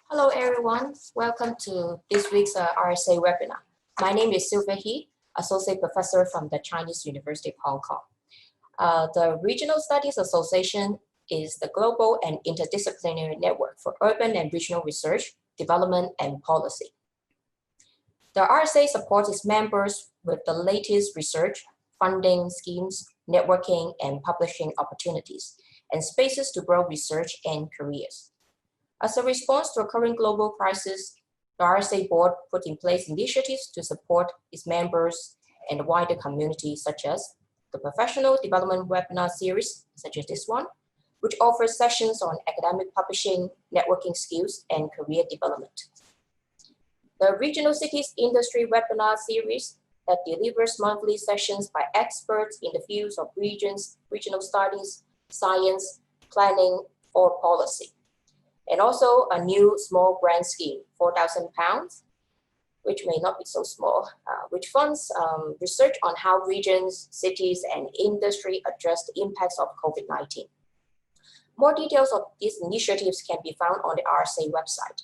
Hello everyone, welcome to this week's RSA webinar. My name is Sylvia, Associate Professor from the Chinese University of Hong Kong. The Regional Studies Association is the global and interdisciplinary network for urban and regional research, development, and policy. The RSA supports its members with the latest research, funding schemes, networking, and publishing opportunities, and spaces to grow research and careers. As a response to a current global crisis, the RSA board put in place initiatives to support its members and the wider community, such as the Professional Development Webinar Series, such as this one, which offers sessions on academic publishing, networking skills, and career development. The Regional Cities Industry Webinar Series that delivers monthly sessions by experts in the fields of regions, regional studies, science, planning, or policy. And also a new small grant scheme, £4,000, which may not be so small, which funds research on how regions, cities, and industry address the impacts of COVID-19. More details of these initiatives can be found on the RSA website.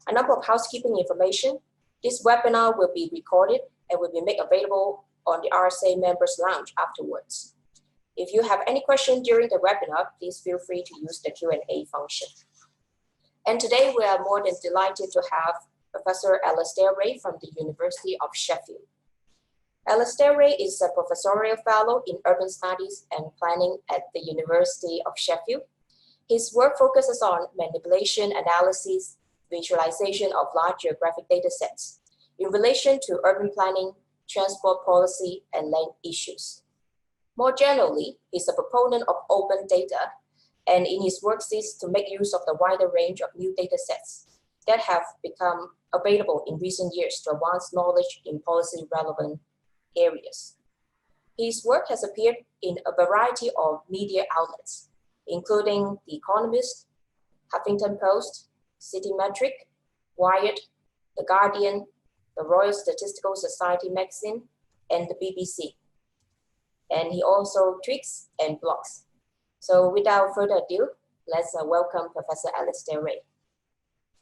A number of housekeeping information. This webinar will be recorded and will be made available on the RSA Members Lounge afterwards. If you have any questions during the webinar, please feel free to use the Q&A function. And today we are more than delighted to have Professor Alasdair from the University of Sheffield. Alasdair is a professorial fellow in urban studies and planning at the University of Sheffield. His work focuses on manipulation, analysis, visualization of large geographic data sets in relation to urban planning, transport policy, and land issues. More generally, he's a proponent of open data, and in his work seeks to make use of the wider range of new data sets that have become available in recent years to advance knowledge in policy relevant areas. His work has appeared in a variety of media outlets, including The Economist, Huffington Post, Citymetric, Wired, The Guardian, the Royal Statistical Society magazine, and the BBC. And he also tweets and blogs. So without further ado, let's welcome Professor Alasdair.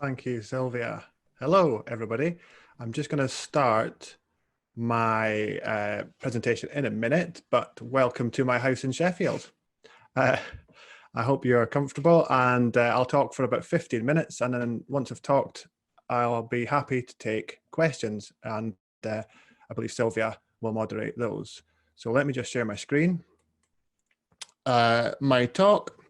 Thank you, Sylvia. Hello, everybody. I'm just going to start my presentation in a minute, but welcome to my house in Sheffield. I hope you're comfortable, and I'll talk for about 15 minutes, and then once I've talked, I'll be happy to take questions, and I believe Sylvia will moderate those. So let me just share my screen. My talk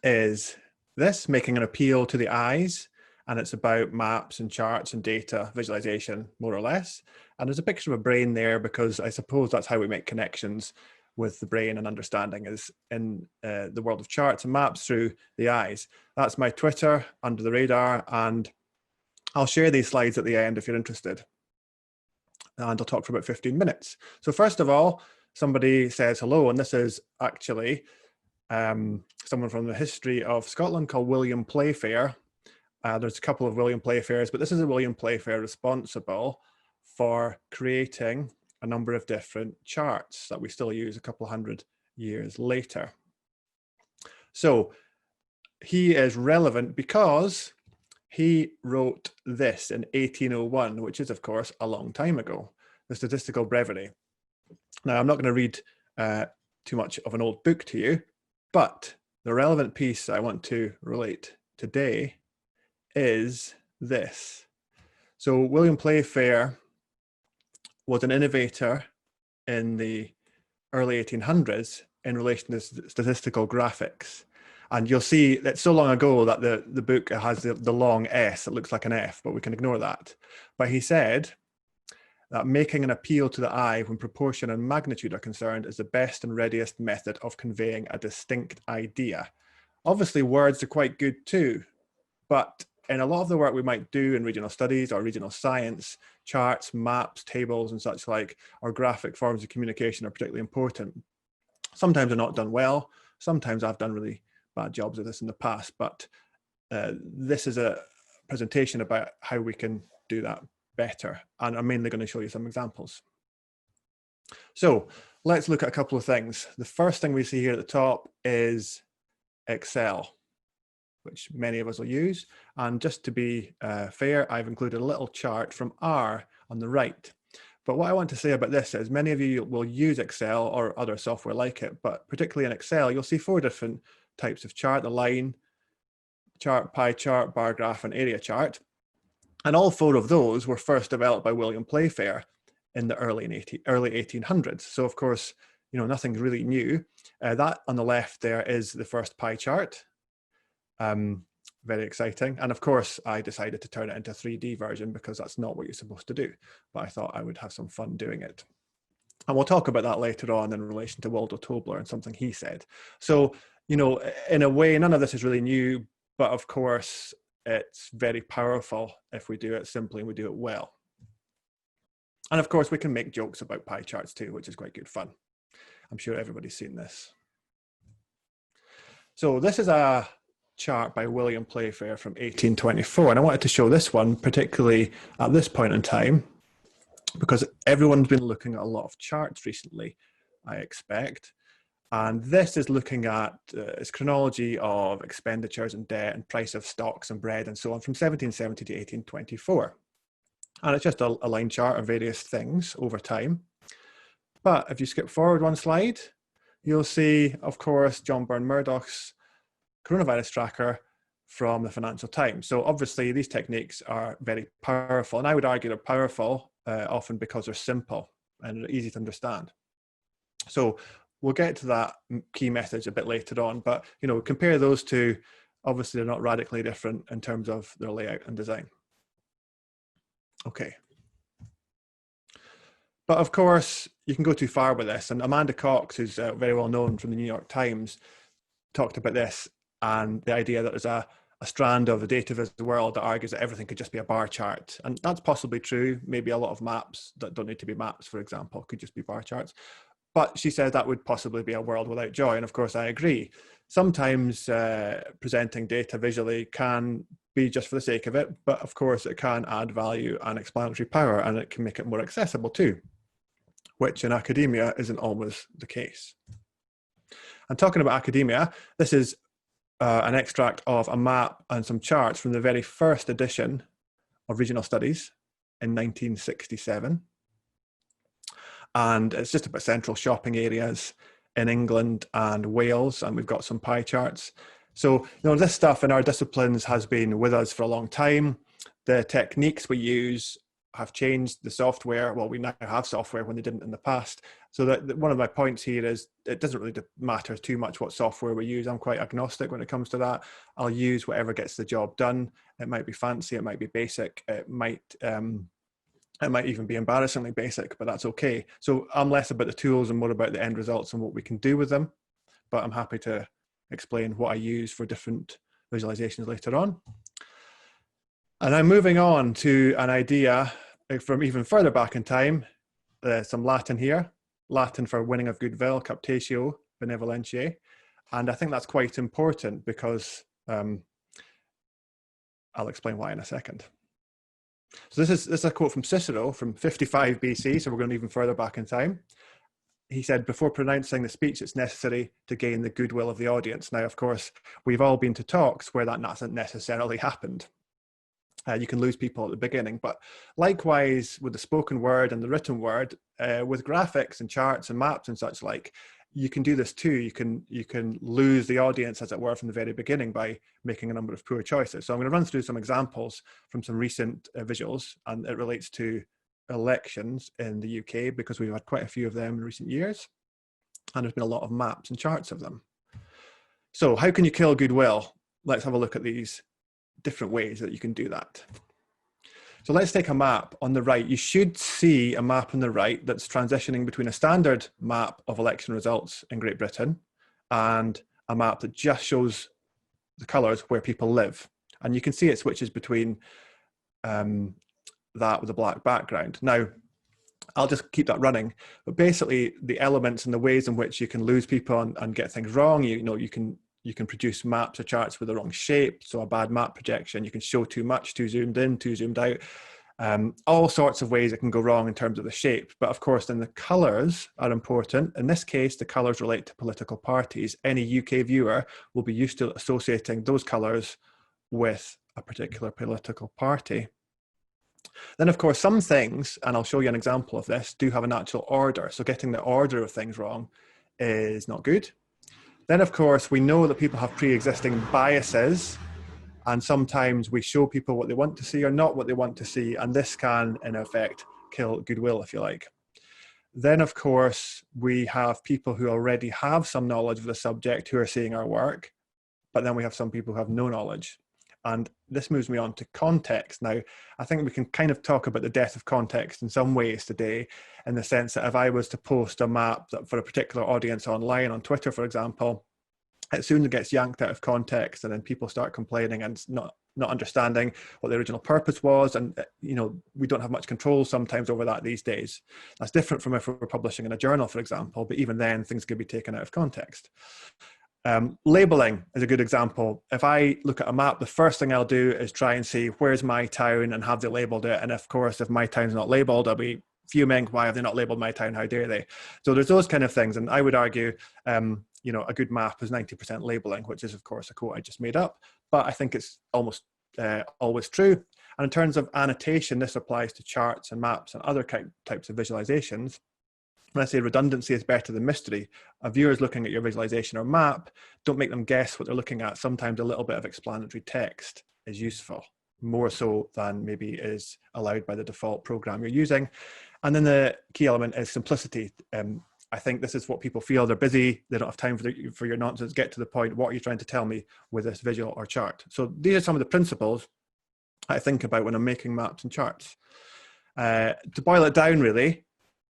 is this, making an appeal to the eyes, and it's about maps and charts and data visualization, more or less. And there's a picture of a brain there because I suppose that's how we make connections with the brain and understanding is in the world of charts and maps through the eyes. That's my Twitter, Under the Radar, and I'll share these slides at the end if you're interested. And I'll talk for about 15 minutes. So first of all, somebody says hello, and this is actually someone from the history of Scotland called William Playfair. There's a couple of William Playfairs, but this is a William Playfair responsible for creating a number of different charts that we still use a couple hundred years later. So he is relevant because he wrote this in 1801, which is, of course, a long time ago, the Statistical Breviary. Now, I'm not going to read too much of an old book to you, but the relevant piece I want to relate today is this. So William Playfair was an innovator in the early 1800s in relation to statistical graphics. And you'll see that so long ago that the book has the long S, it looks like an F, but we can ignore that. But he said that making an appeal to the eye when proportion and magnitude are concerned is the best and readiest method of conveying a distinct idea. Obviously, words are quite good too, but in a lot of the work we might do in regional studies or regional science, charts, maps, tables, and such like, or graphic forms of communication are particularly important. Sometimes they're not done well. Sometimes I've done really bad jobs of this in the past, but this is a presentation about how we can do that better. And I'm mainly going to show you some examples. So let's look at a couple of things. The first thing we see here at the top is Excel. which many of us will use. And just to be fair, I've included a little chart from R on the right. But what I want to say about this is many of you will use Excel or other software like it, but particularly in Excel, you'll see 4 different types of chart: the line chart, pie chart, bar graph, and area chart. And all 4 of those were first developed by William Playfair in the early 1800s. So of course, nothing's really new. That on the left there is the first pie chart. Very exciting. And of course, I decided to turn it into a 3D version because that's not what you're supposed to do. But I thought I would have some fun doing it. And we'll talk about that later on in relation to Waldo Tobler and something he said. So, in a way, none of this is really new, but of course, it's very powerful if we do it simply and we do it well. And of course, we can make jokes about pie charts too, which is quite good fun. I'm sure everybody's seen this. So this is a chart by William Playfair from 1824. And I wanted to show this one, particularly at this point in time, because everyone's been looking at a lot of charts recently, I expect. And this is looking at its chronology of expenditures and debt and price of stocks and bread and so on from 1770 to 1824. And it's just a line chart of various things over time. But if you skip forward one slide, you'll see, of course, John Byrne Murdoch's coronavirus tracker from the Financial Times. So obviously these techniques are very powerful, and I would argue they're powerful often because they're simple and easy to understand. So we'll get to that key message a bit later on, but compare those two. Obviously they're not radically different in terms of their layout and design. Okay. But of course, you can go too far with this. And Amanda Cox, who's very well known from the New York Times, talked about this and the idea that there's a strand of the data viz world that argues that everything could just be a bar chart. And that's possibly true. Maybe a lot of maps that don't need to be maps, for example, could just be bar charts. But she said that would possibly be a world without joy. And of course, I agree. Sometimes presenting data visually can be just for the sake of it, but of course it can add value and explanatory power, and it can make it more accessible too, which in academia isn't always the case. And talking about academia, this is an extract of a map and some charts from the very first edition of Regional Studies in 1967. And it's just about central shopping areas in England and Wales, and we've got some pie charts. So, this stuff in our disciplines has been with us for a long time. The techniques we use have changed. The software, well, we now have software when they didn't in the past. So that one of my points here is it doesn't really matter too much what software we use. I'm quite agnostic when it comes to that. I'll use whatever gets the job done. It might be fancy, it might be basic, it might even be embarrassingly basic, but that's okay. So I'm less about the tools and more about the end results and what we can do with them. But I'm happy to explain what I use for different visualizations later on. And I'm moving on to an idea from even further back in time, some Latin here, Latin for winning of goodwill, captatio benevolentiae. And I think that's quite important because I'll explain why in a second. So this is a quote from Cicero from 55 BC, so we're going even further back in time. He said, before pronouncing the speech, it's necessary to gain the goodwill of the audience. Now, of course, we've all been to talks where that hasn't necessarily happened. You can lose people at the beginning, but likewise with the spoken word and the written word, with graphics and charts and maps and such like, you can do this too. You can lose the audience, as it were, from the very beginning by making a number of poor choices. So I'm going to run through some examples from some recent visuals, and it relates to elections in the UK because we've had quite a few of them in recent years, and there's been a lot of maps and charts of them. So how can you kill goodwill? Let's have a look at these different ways that you can do that. So let's take a map on the right. You should see a map on the right that's transitioning between a standard map of election results in Great Britain and a map that just shows the colours where people live. And you can see it switches between that with a black background. Now, I'll just keep that running, but basically the elements and the ways in which you can lose people and get things wrong, you can produce maps or charts with the wrong shape, so a bad map projection. You can show too much, too zoomed in, too zoomed out. All sorts of ways it can go wrong in terms of the shape. But of course, then the colours are important. In this case, the colours relate to political parties. Any UK viewer will be used to associating those colours with a particular political party. Then, of course, some things, and I'll show you an example of this, do have a natural order. So getting the order of things wrong is not good. Then, of course, we know that people have pre-existing biases, and sometimes we show people what they want to see or not what they want to see, and this can, in effect, kill goodwill, if you like. Then, of course, we have people who already have some knowledge of the subject who are seeing our work, but then we have some people who have no knowledge. And this moves me on to context. Now, I think we can kind of talk about the death of context in some ways today, in the sense that if I was to post a map that for a particular audience online on Twitter, for example, it soon gets yanked out of context, and then people start complaining and not understanding what the original purpose was. And, you know, we don't have much control sometimes over that these days. That's different from if we're publishing in a journal, for example, but even then things could be taken out of context. Labeling is a good example. If I look at a map, the first thing I'll do is try and see where's my town and have they labeled it. And of course, if my town's not labeled, I'll be fuming. Why have they not labeled my town? How dare they? So there's those kind of things. And I would argue, you know, a good map is 90% labeling, which is of course a quote I just made up, but I think it's almost always true. And in terms of annotation, this applies to charts and maps and other types of visualizations. When I say redundancy is better than mystery, a viewer is looking at your visualization or map, don't make them guess what they're looking at. Sometimes a little bit of explanatory text is useful, more so than maybe is allowed by the default program you're using. And then the key element is simplicity. I think this is what people feel. They're busy, they don't have time for your nonsense. Get to the point. What are you trying to tell me with this visual or chart? So these are some of the principles I think about when I'm making maps and charts. To boil it down, really,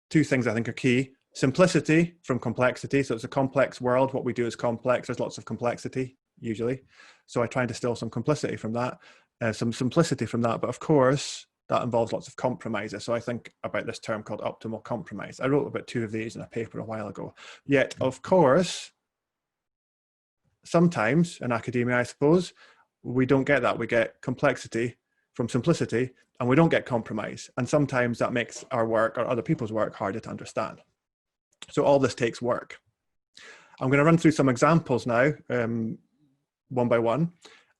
two things I think are key. Simplicity from complexity. So it's a complex world. What we do is complex. There's lots of complexity, usually. So I try and distill some simplicity from that. But of course, that involves lots of compromises. So I think about this term called optimal compromise. I wrote about 2 of these in a paper a while ago. Yet, of course, sometimes in academia, I suppose, we don't get that. We get complexity from simplicity, and we don't get compromise. And sometimes that makes our work or other people's work harder to understand. So all this takes work. I'm going to run through some examples now, one by one,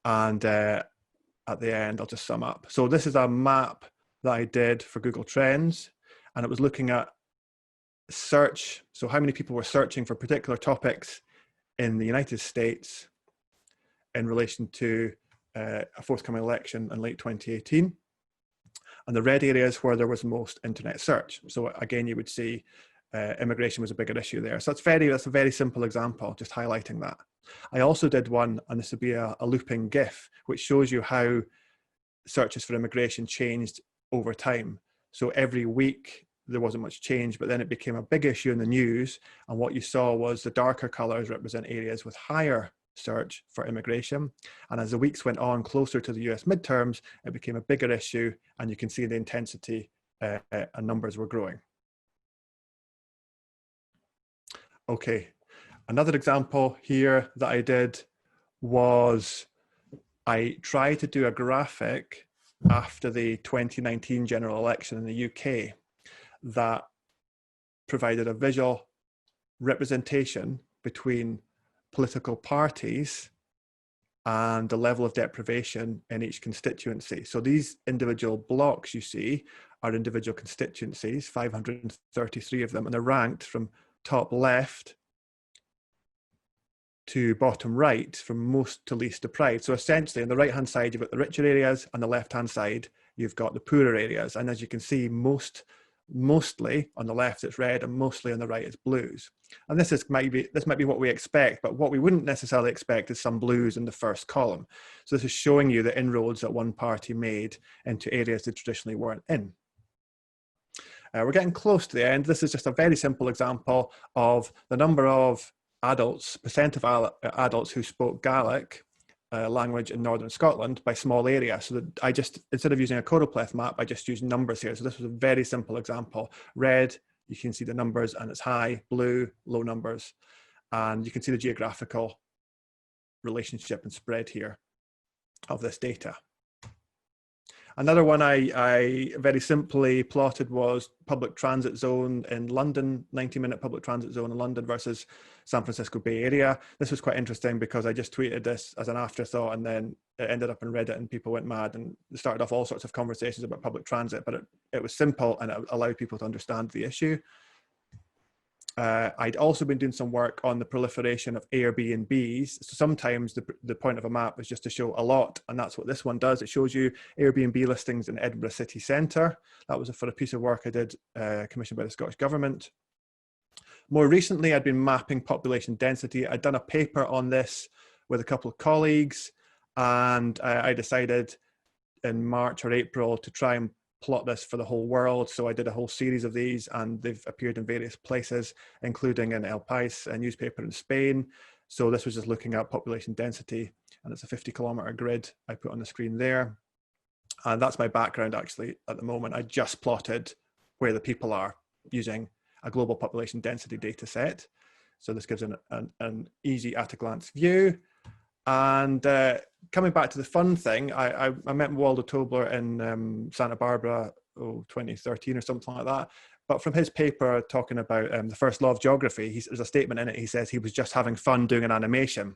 and at the end, I'll just sum up. So this is a map that I did for Google Trends, and it was looking at search. So how many people were searching for particular topics in the United States in relation to a forthcoming election in late 2018. And the red areas where there was most internet search. So again, you would see immigration was a bigger issue there. So that's a very simple example, just highlighting that. I also did one, and this would be a looping GIF, which shows you how searches for immigration changed over time. So every week there wasn't much change, but then it became a big issue in the news. And what you saw was the darker colors represent areas with higher search for immigration. And as the weeks went on closer to the US midterms, it became a bigger issue, and you can see the intensity and numbers were growing. Okay, another example here that I did was I tried to do a graphic after the 2019 general election in the UK that provided a visual representation between political parties and the level of deprivation in each constituency. So these individual blocks you see are individual constituencies, 533 of them, and they're ranked from top left to bottom right, from most to least deprived. So essentially on the right hand side you've got the richer areas, and the left hand side you've got the poorer areas. And as you can see, mostly on the left it's red, and mostly on the right it's blues. And this might be what we expect, but what we wouldn't necessarily expect is some blues in the first column. So this is showing you the inroads that one party made into areas they traditionally weren't in. We're getting close to the end. This is just a very simple example of the number of adults, percent of adults who spoke Gaelic language in Northern Scotland by small area. So that I just, instead of using a choropleth map, I just used numbers here. So this was a very simple example. Red, you can see the numbers and it's high. Blue, low numbers. And you can see the geographical relationship and spread here of this data. Another one I very simply plotted was public transit zone in London, 90-minute public transit zone in London versus San Francisco Bay Area. This was quite interesting because I just tweeted this as an afterthought, and then it ended up in Reddit and people went mad and started off all sorts of conversations about public transit, but it was simple and it allowed people to understand the issue. I'd also been doing some work on the proliferation of Airbnbs. So sometimes the point of a map is just to show a lot, and that's what this one does. It shows you Airbnb listings in Edinburgh city centre. That was for a piece of work I did commissioned by the Scottish Government. More recently, I'd been mapping population density. I'd done a paper on this with a couple of colleagues, and I decided in March or April to try and plot this for the whole world. So I did a whole series of these, and they've appeared in various places, including in El País, a newspaper in Spain. So this was just looking at population density, and it's a 50-kilometer grid I put on the screen there. And that's my background actually at the moment. I just plotted where the people are using a global population density data set. So this gives an easy at-a-glance view. And coming back to the fun thing, I met Waldo Tobler in Santa Barbara, 2013 or something like that. But from his paper talking about the first law of geography, there's a statement in it. He says he was just having fun doing an animation,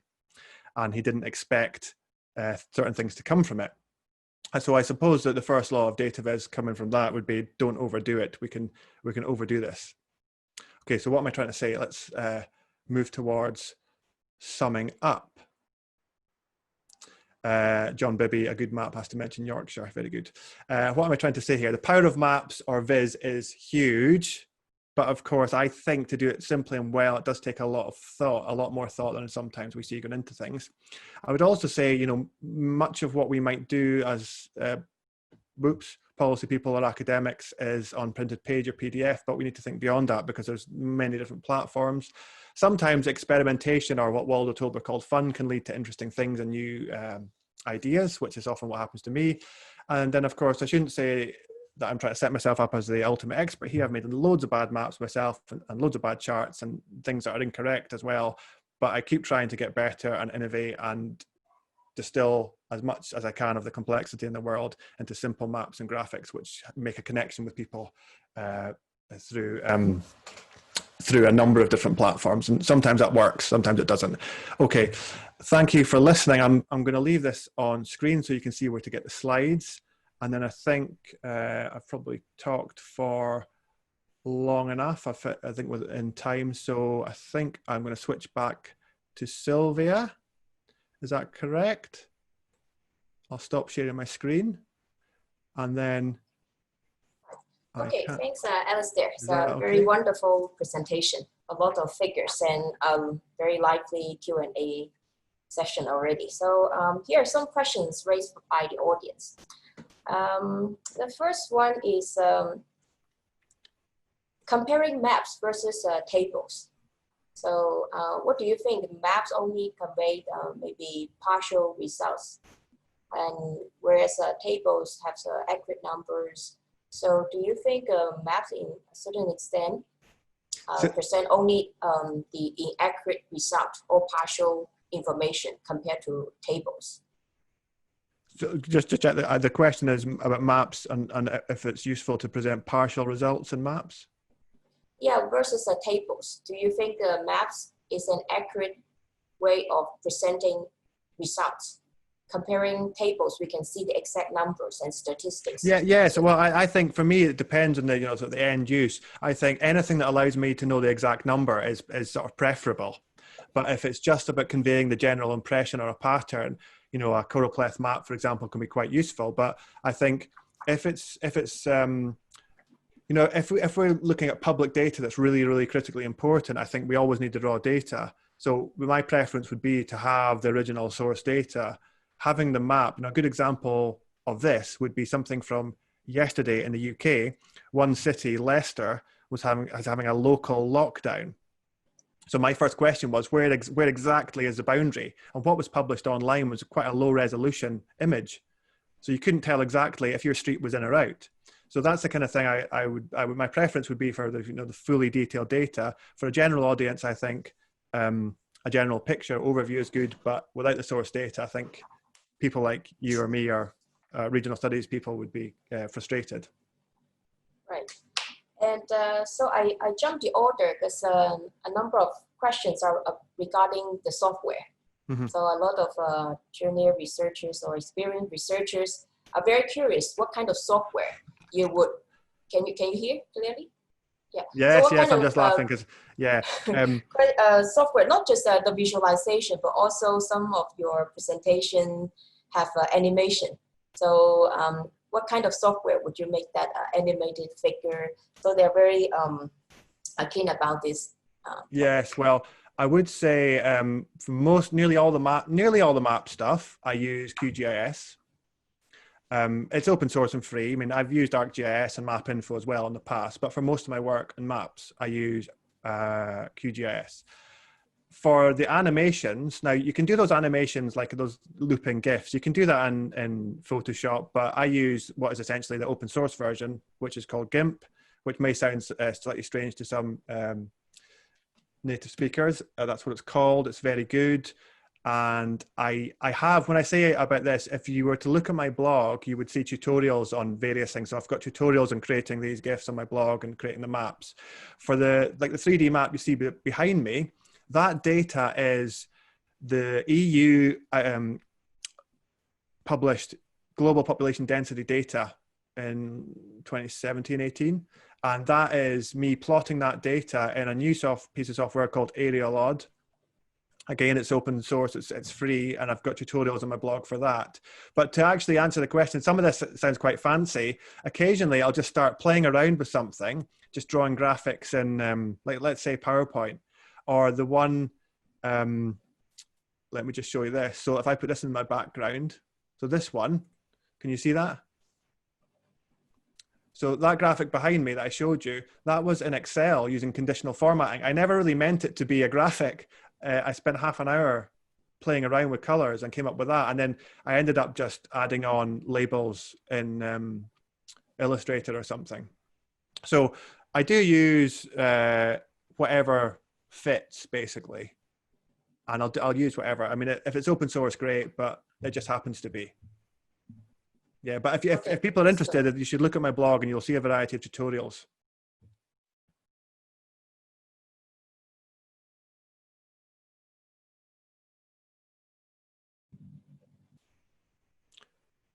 and he didn't expect certain things to come from it. And so I suppose that the first law of data viz coming from that would be don't overdo it. We can overdo this. Okay, so what am I trying to say? Let's move towards summing up. John Bibby, a good map has to mention Yorkshire. Very good. What am I trying to say here? The power of maps or viz is huge, but of course, I think to do it simply and well, it does take a lot of thought, a lot more thought than sometimes we see going into things. I would also say, you know, much of what we might do as policy people or academics is on printed page or PDF, but we need to think beyond that because there's many different platforms. Sometimes experimentation, or what Waldo Tobler called fun, can lead to interesting things and new ideas, which is often what happens to me. And then, of course, I shouldn't say that I'm trying to set myself up as the ultimate expert here. I've made loads of bad maps myself and loads of bad charts and things that are incorrect as well. But I keep trying to get better and innovate and distill as much as I can of the complexity in the world into simple maps and graphics, which make a connection with people through a number of different platforms. And sometimes that works, sometimes it doesn't. Okay, thank you for listening. I'm going to leave this on screen so you can see where to get the slides. And then I think I've probably talked for long enough, I think within time. So I think I'm going to switch back to Sylvia. Is that correct? I'll stop sharing my screen and then. Okay, thanks, Alasdair. It's a very wonderful presentation. A lot of figures and very lively Q&A session already. So here are some questions raised by the audience. The first one is comparing maps versus tables. So what do you think? Maps only convey maybe partial results, and whereas tables have accurate numbers. So do you think maps in a certain extent present only the inaccurate result or partial information compared to tables? So just to check, the question is about maps and if it's useful to present partial results in maps? Yeah, versus tables. Do you think maps is an accurate way of presenting results? Comparing tables, we can see the exact numbers and statistics. Yeah. So, well, I think for me, it depends on the, sort of the end use. I think anything that allows me to know the exact number is sort of preferable. But if it's just about conveying the general impression or a pattern, a choropleth map, for example, can be quite useful. But I think if we're looking at public data that's really, really critically important, I think we always need the raw data. So my preference would be to have the original source data. Having the map, a good example of this would be something from yesterday in the UK. One city, Leicester, was having a local lockdown. So my first question was, where exactly is the boundary? And what was published online was quite a low resolution image. So you couldn't tell exactly if your street was in or out. So that's the kind of thing I would my preference would be for the fully detailed data. For a general audience, I think a general picture overview is good, but without the source data, I think people like you or me are regional studies people would be frustrated. Right. And so I jumped the order because a number of questions are regarding the software. Mm-hmm. So a lot of junior researchers or experienced researchers are very curious what kind of software you would. Can you hear clearly? Yeah. Yes, so yes. I'm just laughing because software, not just the visualization, but also some of your presentation have animation. So what kind of software would you make that animated figure? So they're very keen about this. Yes, well, I would say for nearly all the map stuff, I use QGIS. It's open source and free. I mean, I've used ArcGIS and MapInfo as well in the past, but for most of my work and maps, I use QGIS. For the animations, now you can do those animations like those looping GIFs. You can do that in Photoshop, but I use what is essentially the open source version, which is called GIMP, which may sound slightly strange to some native speakers. That's what it's called. It's very good. And I have, when I say about this, if you were to look at my blog, you would see tutorials on various things. So I've got tutorials on creating these GIFs on my blog and creating the maps. For the 3D map you see behind me, that data is the EU published global population density data in 2017-18. And that is me plotting that data in a new piece of software called Arealod. Again, it's open source, it's free, and I've got tutorials on my blog for that. But to actually answer the question, some of this sounds quite fancy. Occasionally, I'll just start playing around with something, just drawing graphics in, like, let's say PowerPoint, or the one, let me just show you this. So if I put this in my background, so this one, can you see that? So that graphic behind me that I showed you, that was in Excel using conditional formatting. I never really meant it to be a graphic. I spent half an hour playing around with colors and came up with that. And then I ended up just adding on labels in Illustrator or something. So I do use whatever fits, basically. And I'll use whatever. I mean, if it's open source, great, but it just happens to be. Yeah, but if people are interested, you should look at my blog and you'll see a variety of tutorials.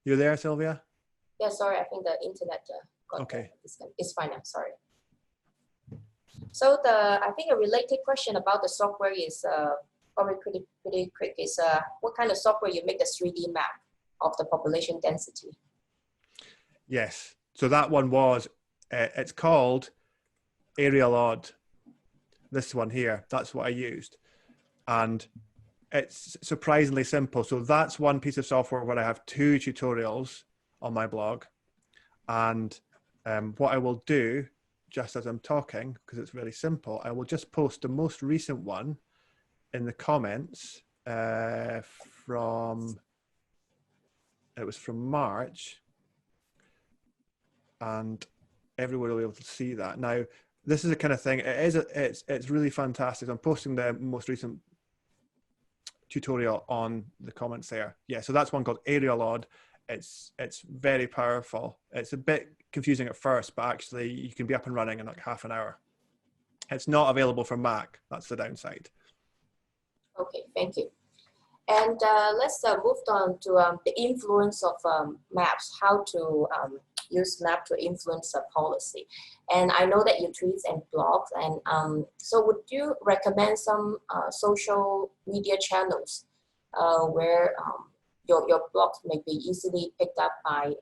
You there, Sylvia? Yeah, sorry, I think the internet got okay. It's fine now, sorry. So I think a related question about the software is probably pretty quick. Is what kind of software you make the 3D map of the population density? Yes, so that one was, it's called Arealod. This one here, that's what I used. And it's surprisingly simple. So that's one piece of software where I have 2 tutorials on my blog. And what I will do, just as I'm talking, because it's very simple, I will just post the most recent one in the comments it was from March. And everyone will be able to see that. Now, this is the kind of thing, it's really fantastic. I'm posting the most recent tutorial on the comments there. Yeah, so that's one called Arealod. It's very powerful. It's a bit confusing at first, but actually you can be up and running in like half an hour. It's not available for Mac. That's the downside. Okay, thank you. And let's move on to the influence of maps, how to use map to influence a policy. And I know that you tweet and blogs, and so would you recommend some social media channels where your blogs may be easily picked up by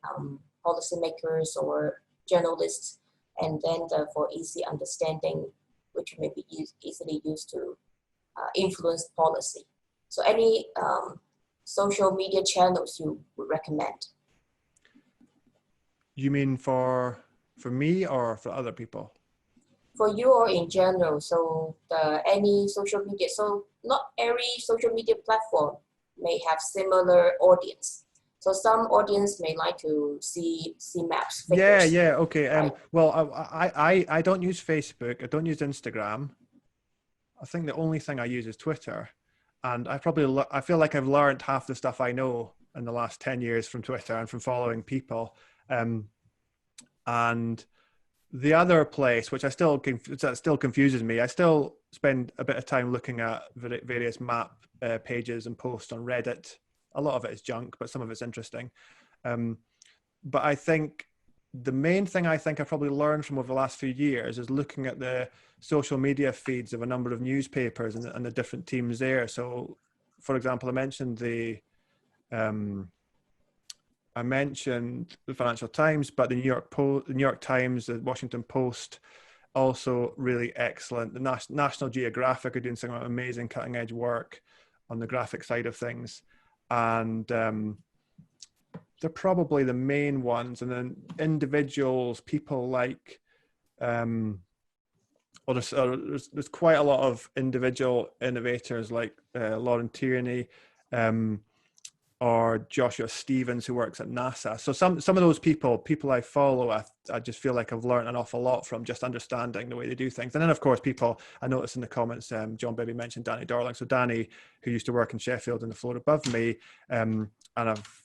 policymakers or journalists, and then for easy understanding, which may be easily used to influence policy? So any social media channels you would recommend? You mean for me or for other people? For you or in general, so any social media. So not every social media platform may have similar audience. So some audience may like to see maps. Figures, yeah, okay. right? Well, I don't use Facebook. I don't use Instagram. I think the only thing I use is Twitter. And I feel like I've learned half the stuff I know in the last 10 years from Twitter and from following people. And the other place, which that still confuses me, I still spend a bit of time looking at various map pages and posts on Reddit. A lot of it is junk, but some of it's interesting. But I think the main thing I think I probably learned from over the last few years is looking at the social media feeds of a number of newspapers and the different teams there. So, for example, I mentioned the Financial Times, but the New York Times, the Washington Post, also really excellent. The National Geographic are doing some amazing cutting edge work on the graphic side of things. And they're probably the main ones. And then individuals, people like, there's quite a lot of individual innovators like Lauren Tierney, or Joshua Stevens, who works at NASA. So some of those people I follow, I just feel like I've learned an awful lot from just understanding the way they do things. And then, of course, people, I noticed in the comments, John Bibby mentioned Danny Darling. So Danny, who used to work in Sheffield in the floor above me, and I've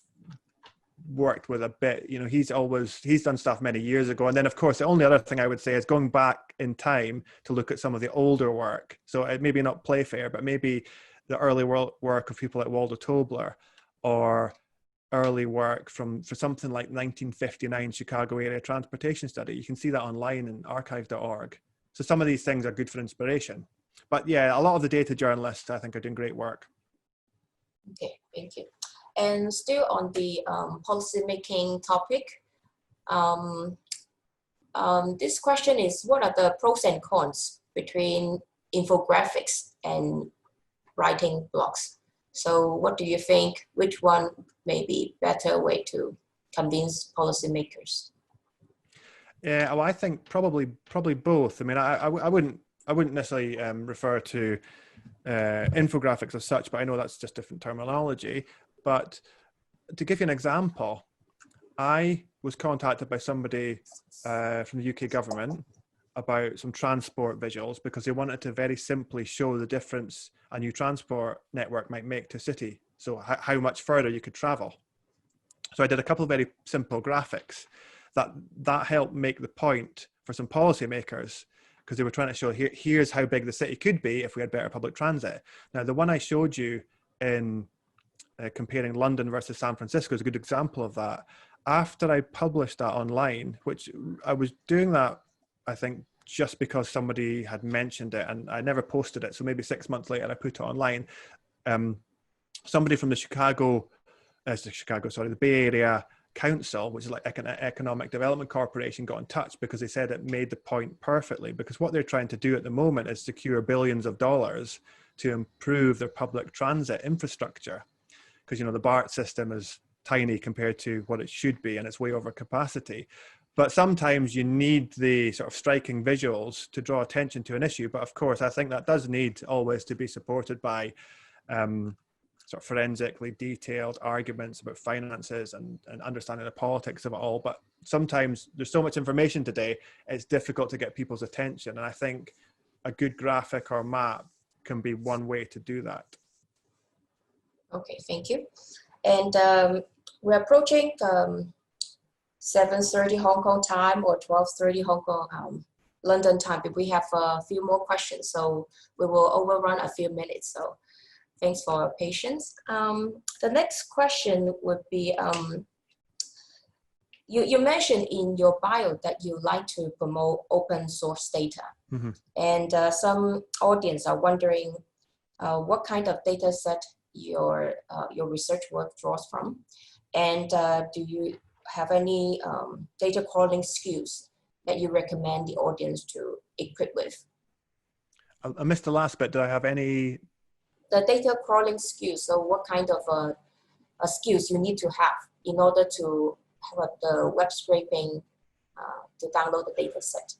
worked with a bit, he's done stuff many years ago. And then, of course, the only other thing I would say is going back in time to look at some of the older work. So it maybe not Playfair, but maybe the early work of people like Waldo Tobler, or early work for something like 1959 Chicago area transportation study. You can see that online in archive.org. So some of these things are good for inspiration. But yeah, a lot of the data journalists, I think, are doing great work. Okay, thank you. And still on the policymaking topic, this question is, what are the pros and cons between infographics and writing blogs? So what do you think, which one may be better way to convince policymakers? Yeah, well, I think probably both. I mean, I wouldn't necessarily refer to infographics as such, but I know that's just different terminology. But to give you an example, I was contacted by somebody from the UK government about some transport visuals because they wanted to very simply show the difference a new transport network might make to a city. So how much further you could travel. So I did a couple of very simple graphics that helped make the point for some policymakers, because they were trying to show here's how big the city could be if we had better public transit. Now, the one I showed you in comparing London versus San Francisco is a good example of that. After I published that online, which I was doing that, I think, just because somebody had mentioned it, and I never posted it. So maybe 6 months later, I put it online. Somebody from the Bay Area Council, which is like Economic Development Corporation, got in touch because they said it made the point perfectly. Because what they're trying to do at the moment is secure billions of dollars to improve their public transit infrastructure. Because, the BART system is tiny compared to what it should be, and it's way over capacity. But sometimes you need the sort of striking visuals to draw attention to an issue. But of course, I think that does need always to be supported by sort of forensically detailed arguments about finances and understanding the politics of it all. But sometimes there's so much information today, it's difficult to get people's attention. And I think a good graphic or map can be one way to do that. Okay, thank you. And we're approaching 7:30 Hong Kong time or 12:30 Hong Kong London time. But we have a few more questions, so we will overrun a few minutes. So thanks for your patience. The next question would be, you mentioned in your bio that you like to promote open source data. Mm-hmm. And some audience are wondering what kind of data set your research work draws from, and do you have any data crawling skills that you recommend the audience to equip with? I missed the last bit. Do I have any? The data crawling skills. So what kind of skills you need to have in order to have the web scraping to download the data set?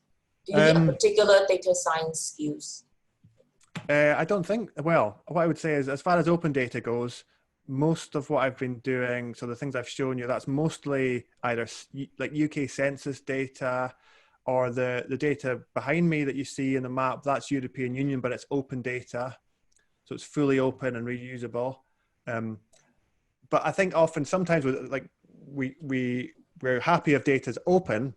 Do you need a particular data science skills? I don't think, well, what I would say is, as far as open data goes, most of what I've been doing, so the things I've shown you, that's mostly either like UK census data, or the data behind me that you see in the map, that's European Union, but it's open data. So it's fully open and reusable. but I think often sometimes with like we're happy if data is open,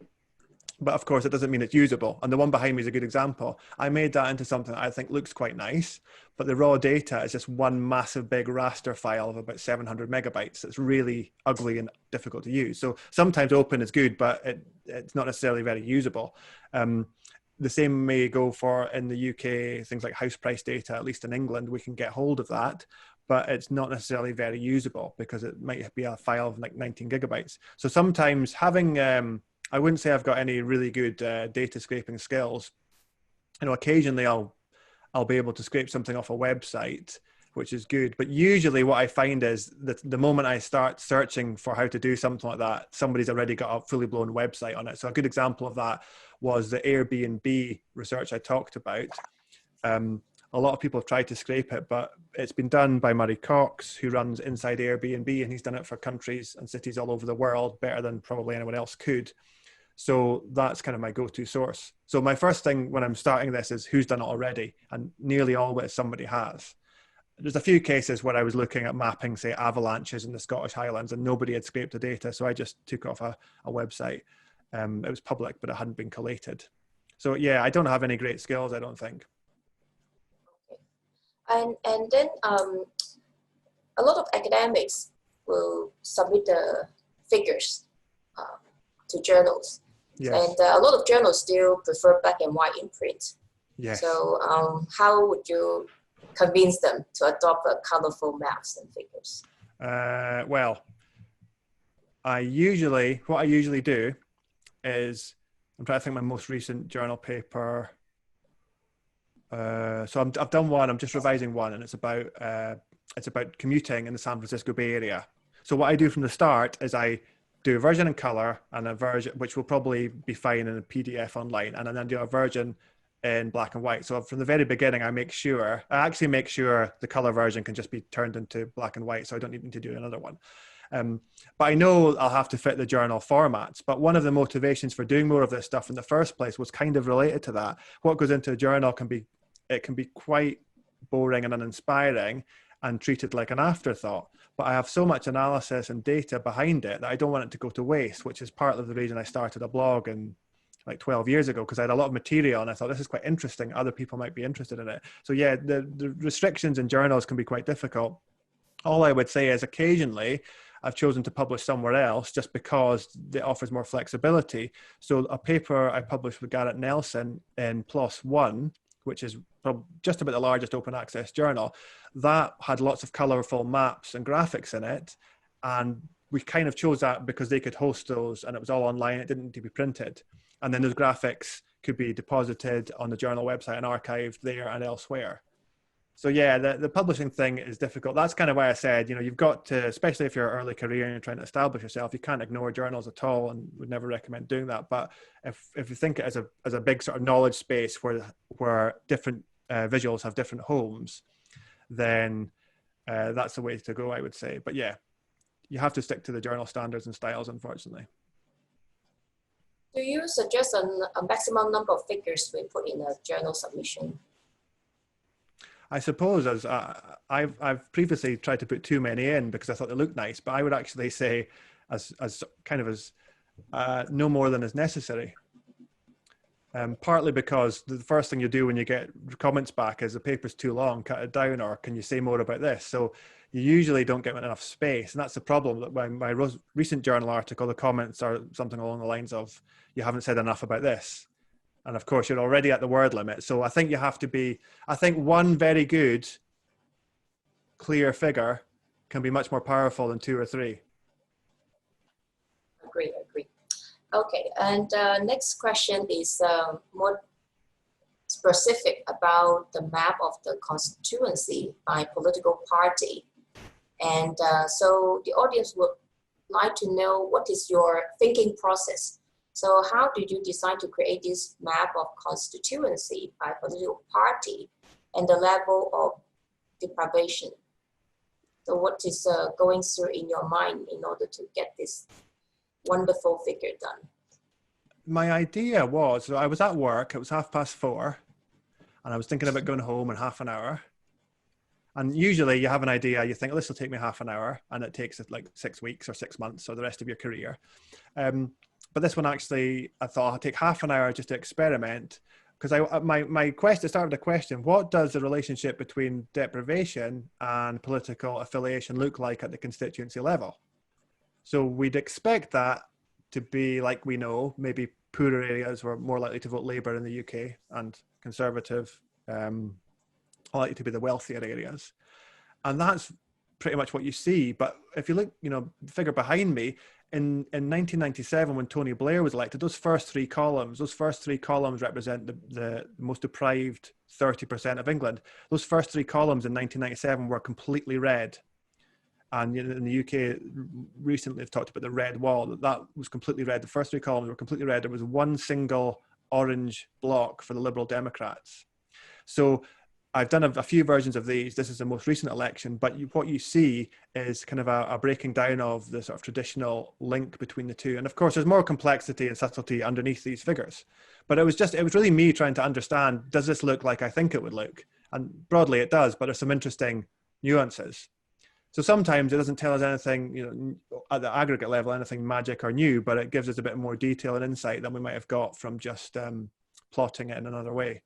but of course it doesn't mean it's usable. And the one behind me is a good example. I made that into something that I think looks quite nice, but the raw data is just one massive big raster file of about 700 megabytes. It's really ugly and difficult to use. So sometimes open is good, but it's not necessarily very usable. The same may go for in the UK, things like house price data. At least in England, we can get hold of that, but it's not necessarily very usable because it might be a file of like 19 gigabytes. So sometimes having, I wouldn't say I've got any really good data scraping skills. You know, occasionally I'll be able to scrape something off a website, which is good. But usually what I find is that the moment I start searching for how to do something like that, somebody's already got a fully blown website on it. So a good example of that was the Airbnb research I talked about. A lot of people have tried to scrape it, but it's been done by Murray Cox, who runs Inside Airbnb, and he's done it for countries and cities all over the world better than probably anyone else could. So that's kind of my go-to source. So my first thing when I'm starting this is who's done it already, and nearly always somebody has. There's a few cases where I was looking at mapping, say, avalanches in the Scottish Highlands, and nobody had scraped the data, so I just took off a website. It was public, but it hadn't been collated. So yeah, I don't have any great skills, I don't think. And then a lot of academics will submit the figures to journals. Yes. And a lot of journals still prefer black and white in print. Yes. So how would you convince them to adopt colorful maps and figures? Well, what I usually do is, I'm trying to think my most recent journal paper. So I've done one, I'm just revising one, and it's about commuting in the San Francisco Bay Area. So what I do from the start is I do a version in color and a version, which will probably be fine in a PDF online, and then do a version in black and white. So from the very beginning, I actually make sure the color version can just be turned into black and white, so I don't need to do another one. But I know I'll have to fit the journal formats. But one of the motivations for doing more of this stuff in the first place was kind of related to that. What goes into a journal can be quite boring and uninspiring and treated like an afterthought. But I have so much analysis and data behind it that I don't want it to go to waste, which is part of the reason I started a blog in like 12 years ago, because I had a lot of material and I thought this is quite interesting. Other people might be interested in it. So yeah, the restrictions in journals can be quite difficult. All I would say is occasionally I've chosen to publish somewhere else just because it offers more flexibility. So a paper I published with Garrett Nelson in PLOS One, which is just about the largest open access journal, that had lots of colorful maps and graphics in it. And we kind of chose that because they could host those and it was all online. It didn't need to be printed. And then those graphics could be deposited on the journal website and archived there and elsewhere. So yeah, the publishing thing is difficult. That's kind of why I said, you know, you've got to, especially if you're early career and you're trying to establish yourself, you can't ignore journals at all, and would never recommend doing that. But if you think it as a big sort of knowledge space where different visuals have different homes, then that's the way to go, I would say. But yeah, you have to stick to the journal standards and styles, unfortunately. Do you suggest a maximum number of figures we put in a journal submission? I suppose as I've previously tried to put too many in because I thought they looked nice, but I would actually say as no more than is necessary. Partly because the first thing you do when you get comments back is the paper's too long, cut it down, or can you say more about this? So you usually don't get enough space, and that's the problem. That when my recent journal article, the comments are something along the lines of, "You haven't said enough about this." And of course, you're already at the word limit. So I think you have to be, I think one very good, clear figure can be much more powerful than two or three. Agree. Okay, and next question is more specific about the map of the constituency by political party. And so the audience would like to know what is your thinking process. So how did you decide to create this map of constituency by political party and the level of deprivation? So what is going through in your mind in order to get this wonderful figure done? My idea was, so I was at work, it was 4:30, and I was thinking about going home in half an hour. And usually you have an idea, you think, oh, this will take me half an hour, and it takes like 6 weeks or 6 months or the rest of your career. But this one actually, I thought I'd take half an hour just to experiment, because my question started with a question: what does the relationship between deprivation and political affiliation look like at the constituency level? So we'd expect that to be, like we know, maybe poorer areas were more likely to vote Labour in the UK, and Conservative likely to be the wealthier areas. And that's pretty much what you see. But if you look, the figure behind me, in 1997, when Tony Blair was elected, those first three columns represent the most deprived 30% of England. Those first three columns in 1997 were completely red. And in the UK, recently they've talked about the red wall, that was completely red. The first three columns were completely red. There was one single orange block for the Liberal Democrats. So I've done a few versions of these. This is the most recent election, but what you see is kind of a breaking down of the sort of traditional link between the two. And of course, there's more complexity and subtlety underneath these figures. But it was really me trying to understand, does this look like I think it would look? And broadly it does, but there's some interesting nuances. So sometimes it doesn't tell us anything, at the aggregate level, anything magic or new, but it gives us a bit more detail and insight than we might have got from just plotting it in another way.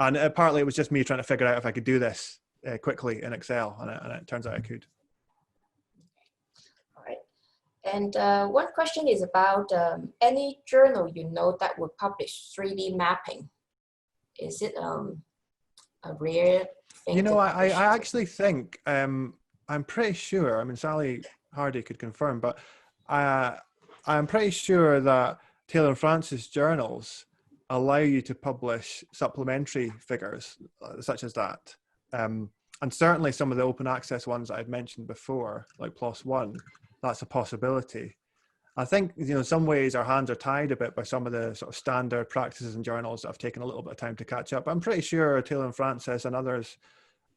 And partly it was just me trying to figure out if I could do this quickly in Excel, and it turns out I could. All right. And one question is about any journal that will publish 3D mapping. Is it a rare thing? I actually think, I'm pretty sure, Sally Hardy could confirm, but I'm pretty sure that Taylor and Francis journals allow you to publish supplementary figures such as that. And certainly some of the open access ones that I'd mentioned before, like PLOS One, that's a possibility. I think, in some ways our hands are tied a bit by some of the sort of standard practices and journals that have taken a little bit of time to catch up. I'm pretty sure Taylor and Francis and others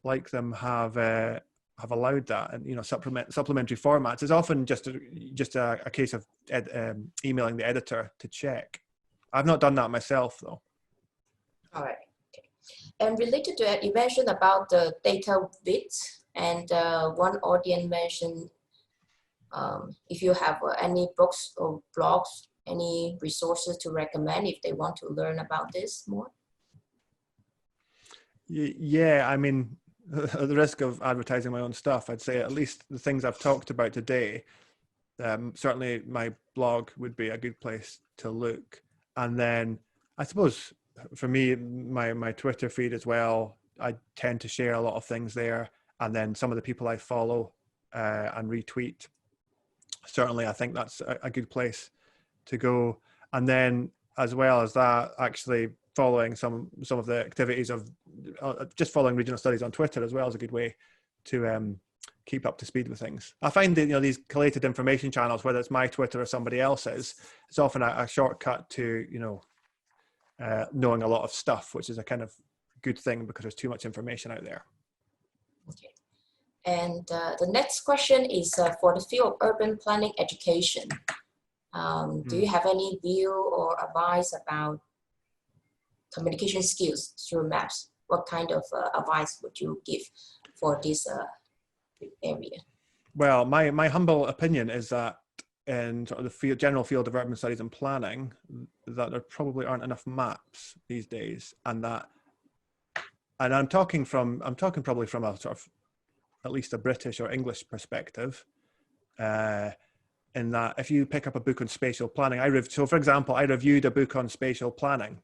like them have allowed that, and supplementary formats is often just a case of emailing the editor to check. I've not done that myself, though. All right. Okay. And related to it, you mentioned about the data width, and one audience mentioned if you have any books or blogs, any resources to recommend if they want to learn about this more. Yeah, at the risk of advertising my own stuff, I'd say at least the things I've talked about today, certainly my blog would be a good place to look. And then I suppose for me, my Twitter feed as well, I tend to share a lot of things there. And then some of the people I follow and retweet, certainly I think that's a good place to go. And then as well as that, actually following some of the activities of just following regional studies on Twitter as well is a good way to keep up to speed with things. I find that these collated information channels, whether it's my Twitter or somebody else's, it's often a shortcut to knowing a lot of stuff, which is a kind of good thing because there's too much information out there. Okay. And the next question is for the field of urban planning education. Do you have any view or advice about communication skills through maps? What kind of advice would you give for this area? Well, my humble opinion is that in sort of the general field of urban studies and planning, that there probably aren't enough maps these days, and I'm talking probably from a sort of at least a British or English perspective. In that, if you pick up a book on spatial planning, so for example, I reviewed a book on spatial planning,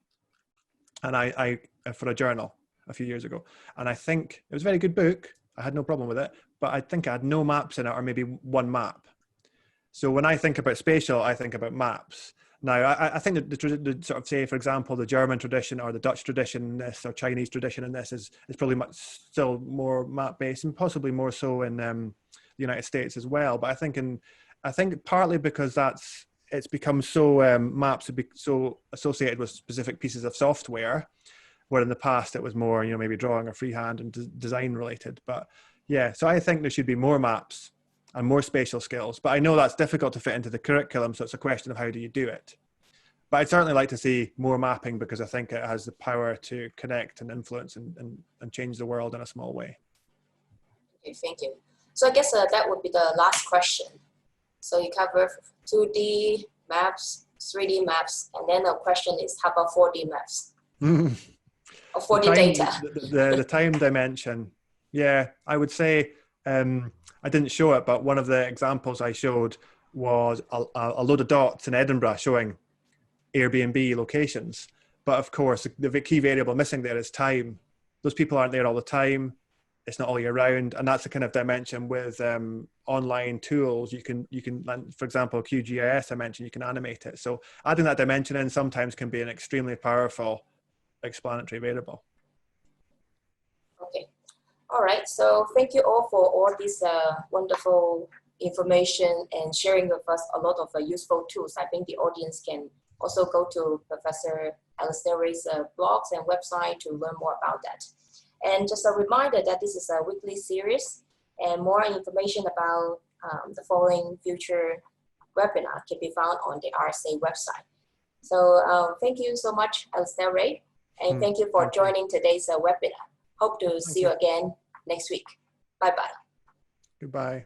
and I for a journal a few years ago, and I think it was a very good book. I had no problem with it, but I think I had no maps in it, or maybe one map. So when I think about spatial, I think about maps. Now, I think that the sort of, say, for example, the German tradition or the Dutch tradition in this, or Chinese tradition in this is probably much still more map-based, and possibly more so in the United States as well. But I think partly because it's become so maps have become so associated with specific pieces of software, where in the past it was more, maybe drawing or freehand and design related. But yeah, so I think there should be more maps and more spatial skills. But I know that's difficult to fit into the curriculum, so it's a question of how do you do it. But I'd certainly like to see more mapping, because I think it has the power to connect and influence and change the world in a small way. Okay, thank you. So I guess that would be the last question. So you cover 2D maps, 3D maps, and then the question is how about 4D maps or 4D data? The time dimension. Yeah, I would say I didn't show it, but one of the examples I showed was a load of dots in Edinburgh showing Airbnb locations. But of course, the key variable missing there is time. Those people aren't there all the time. It's not all year round, and that's the kind of dimension with online tools. You can, for example, QGIS I mentioned, you can animate it. So adding that dimension in sometimes can be an extremely powerful explanatory variable. Okay. All right. So thank you all for all this wonderful information and sharing with us a lot of useful tools. I think the audience can also go to Professor Alasdair's blogs and website to learn more about that. And just a reminder that this is a weekly series, and more information about the following future webinar can be found on the RSA website. So thank you so much, Alasdair, and thank you for joining today's webinar. Hope to see you again next week. Bye-bye. Goodbye.